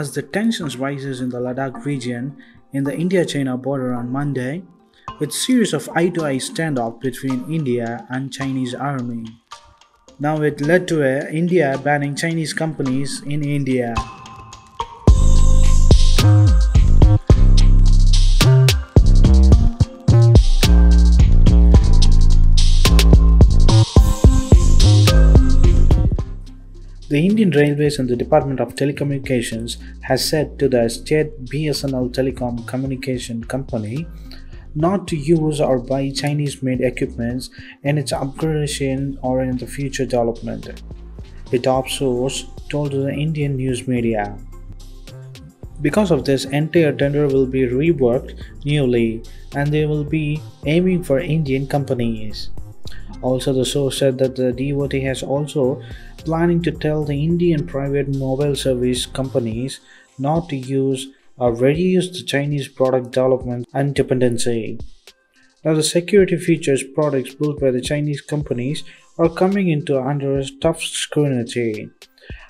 as the tensions rises in the Ladakh region in the India-China border on Monday, with series of eye-to-eye standoff between India and Chinese army. Now it led to India banning Chinese companies in India. The Indian Railways and the Department of Telecommunications has said to the state BSNL Telecom Communication Company not to use or buy Chinese-made equipments in its upgradation or in the future development, a top source told the Indian news media. Because of this, entire tender will be reworked newly and they will be aiming for Indian companies. Also, the source said that the DOT has also planning to tell the Indian private mobile service companies not to use or reduce the Chinese product development and dependency. Now, the security features products built by the Chinese companies are coming into under tough scrutiny.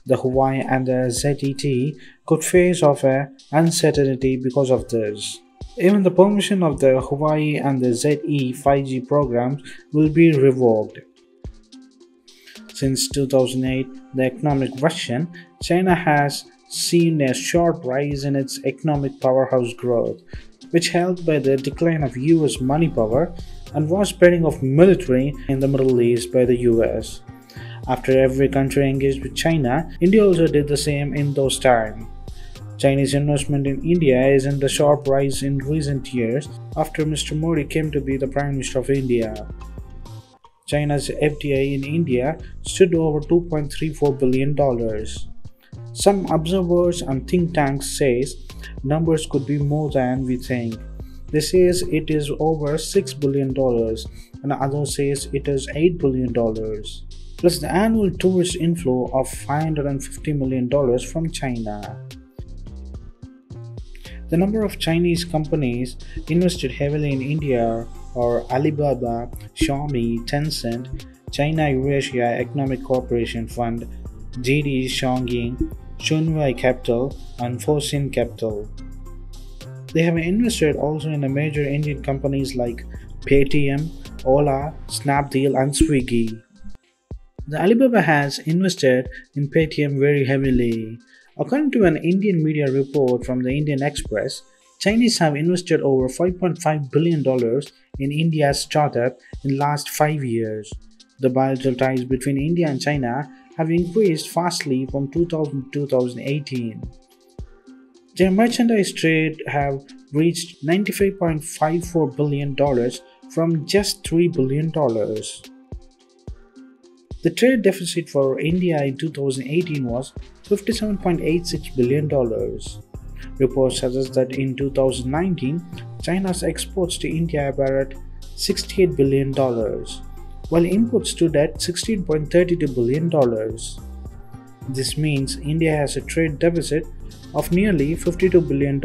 The Huawei and the ZTE could face off uncertainty because of this. Even the permission of the Huawei and the ZTE 5G programs will be revoked. Since 2008, the economic version, China has seen a sharp rise in its economic powerhouse growth, which helped by the decline of US money power and was spreading of military in the Middle East by the US. After every country engaged with China, India also did the same in those times. Chinese investment in India is in the sharp rise in recent years after Mr. Modi came to be the Prime Minister of India. China's FDI in India stood over $2.34 billion. Some observers and think tanks say numbers could be more than we think. They say it is over $6 billion and others say it is $8 billion. Plus the annual tourist inflow of $550 million from China. The number of Chinese companies invested heavily in India are Alibaba, Xiaomi, Tencent, China Eurasia Economic Cooperation Fund, GD Shongying, Shunwei Capital, and Fosun Capital. They have invested also in the major Indian companies like Paytm, Ola, Snapdeal, and Swiggy. The Alibaba has invested in Paytm very heavily. According to an Indian media report from the Indian Express, Chinese have invested over $5.5 billion in India's startup in the last 5 years. The bilateral ties between India and China have increased fastly from 2000 to 2018. Their merchandise trade have reached $95.54 billion from just $3 billion. The trade deficit for India in 2018 was $57.86 billion. Reports suggest that in 2019, China's exports to India were at $68 billion, while imports stood at $16.32 billion. This means India has a trade deficit of nearly $52 billion.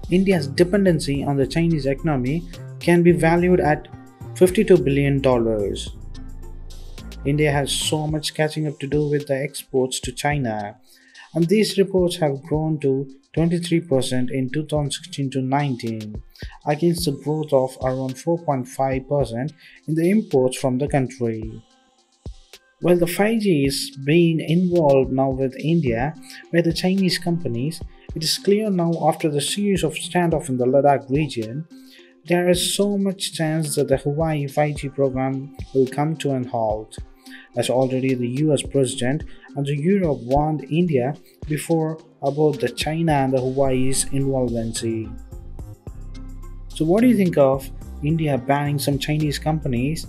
India's dependency on the Chinese economy can be valued at $52 billion. India has so much catching up to do with the exports to China, and these reports have grown to 23% in 2016 to 19, against the growth of around 4.5% in the imports from the country. While the 5G is being involved now with India by the Chinese companies, it is clear now after the series of standoff in the Ladakh region, there is so much chance that the Huawei 5G program will come to an halt, as already the US President and the Europe warned India before about the China and the Huawei's involvement. So what do you think of India banning some Chinese companies,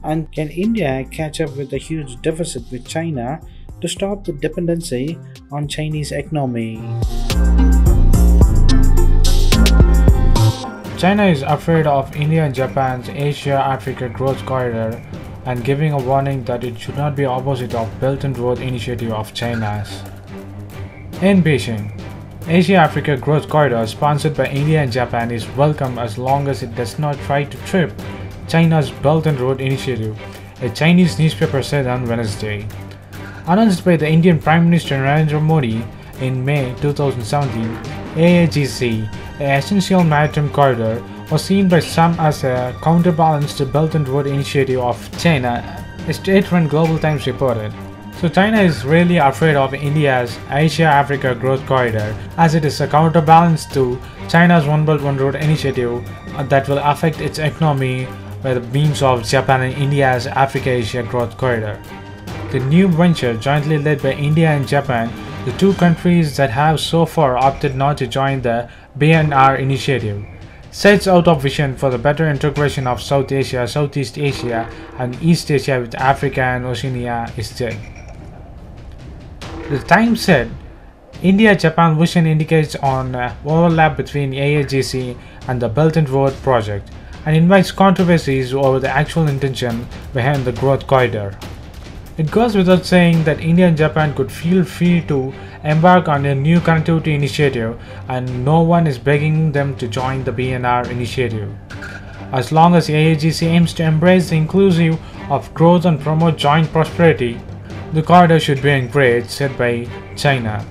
and can India catch up with the huge deficit with China to stop the dependency on Chinese economy? China is afraid of India and Japan's Asia-Africa growth corridor and giving a warning that it should not be opposite of Belt and Road Initiative of China's. In Beijing, Asia-Africa growth corridor sponsored by India and Japan is welcome as long as it does not try to trip China's Belt and Road Initiative, a Chinese newspaper said on Wednesday. Announced by the Indian Prime Minister Narendra Modi in May 2017, AAGC, the Essential Maritime Corridor, was seen by some as a counterbalance to Belt and Road Initiative of China, a state-run Global Times reported. So China is really afraid of India's Asia-Africa Growth Corridor, as it is a counterbalance to China's One Belt One Road Initiative that will affect its economy by the means of Japan and India's Africa-Asia Growth Corridor. The new venture, jointly led by India and Japan, the two countries that have so far opted not to join the BNR initiative, sets out a vision for the better integration of South Asia, Southeast Asia, and East Asia with Africa and Oceania instead. The Times said, India-Japan vision indicates an overlap between AAGC and the Belt and Road project, and invites controversies over the actual intention behind the growth corridor. It goes without saying that India and Japan could feel free to embark on a new connectivity initiative, and no one is begging them to join the BNR initiative. As long as AAGC aims to embrace the inclusive of growth and promote joint prosperity, the corridor should be encouraged, said by China.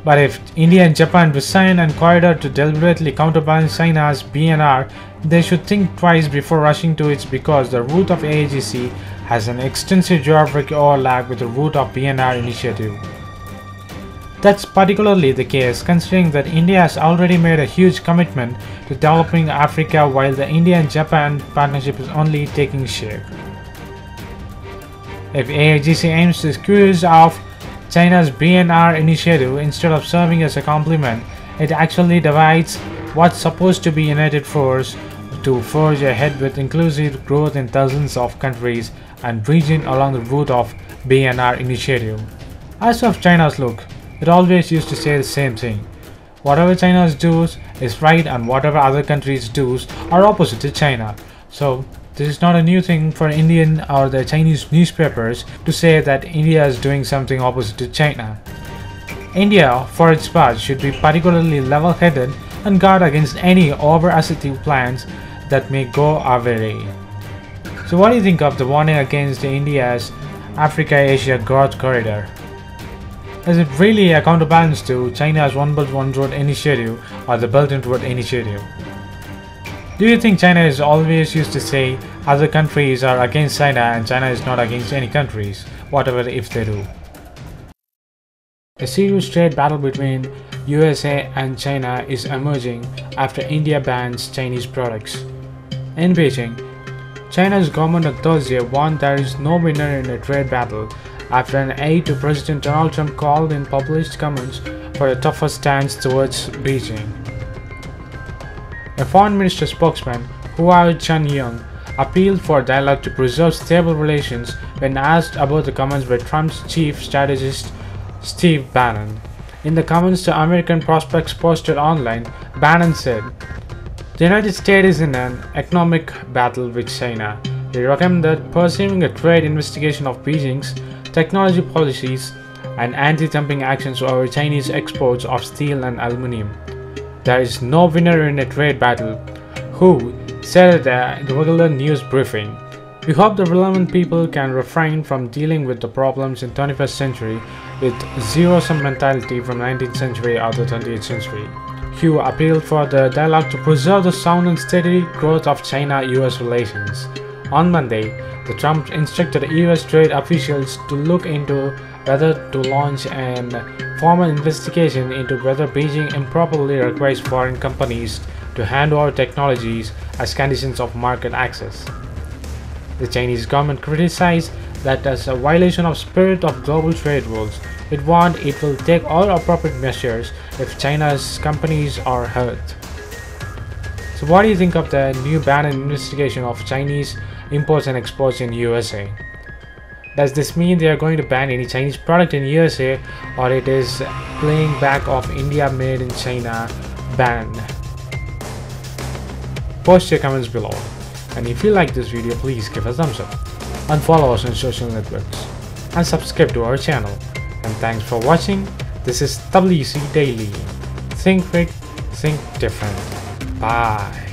But if India and Japan design a corridor to deliberately counterbalance China's BNR, they should think twice before rushing to it, because the route of AAGC has an extensive geographic overlap with the route of BNR initiative. That's particularly the case considering that India has already made a huge commitment to developing Africa, while the India and Japan partnership is only taking shape. If AAGC aims to squeeze off China's BNR initiative instead of serving as a complement, it actually divides what's supposed to be united force to forge ahead with inclusive growth in thousands of countries and regions along the route of BNR initiative. As of China's look, it always used to say the same thing. Whatever China does is right, and whatever other countries do are opposite to China. So this is not a new thing for Indian or the Chinese newspapers to say that India is doing something opposite to China. India, for its part, should be particularly level-headed and guard against any over-assertive plans that may go our way. So what do you think of the warning against India's Africa-Asia Growth Corridor? Is it really a counterbalance to China's One Belt One Road Initiative or the Belt and Road Initiative? Do you think China is always used to say other countries are against China and China is not against any countries, whatever if they do? A serious trade battle between USA and China is emerging after India bans Chinese products. In Beijing, China's government on Thursday warned there is no winner in a trade battle after an aide to President Donald Trump called in published comments for a tougher stance towards Beijing. A foreign minister spokesman, Huawei Chunying, appealed for dialogue to preserve stable relations when asked about the comments by Trump's chief strategist Steve Bannon. In the comments to American prospects posted online, Bannon said, "The United States is in an economic battle with China. He recommended pursuing a trade investigation of Beijing's technology policies and anti-dumping actions over Chinese exports of steel and aluminum. There is no winner in a trade battle," Hu said at a regular news briefing. "We hope the relevant people can refrain from dealing with the problems in 21st century with zero-sum mentality from 19th century or the 20th century." Hu appealed for the dialogue to preserve the sound and steady growth of China-US relations. On Monday, the Trump instructed US trade officials to look into whether to launch an formal investigation into whether Beijing improperly requires foreign companies to hand over technologies as conditions of market access. The Chinese government criticized that as a violation of spirit of global trade rules. It warned it will take all appropriate measures if China's companies are hurt. So what do you think of the new ban and investigation of Chinese imports and exports in USA? Does this mean they are going to ban any Chinese product in USA, or it is playing back of India made in China ban? Post your comments below, and if you like this video, please give a thumbs up and follow us on social networks and subscribe to our channel. And thanks for watching. This is WC Daily. Think big, think different. Bye.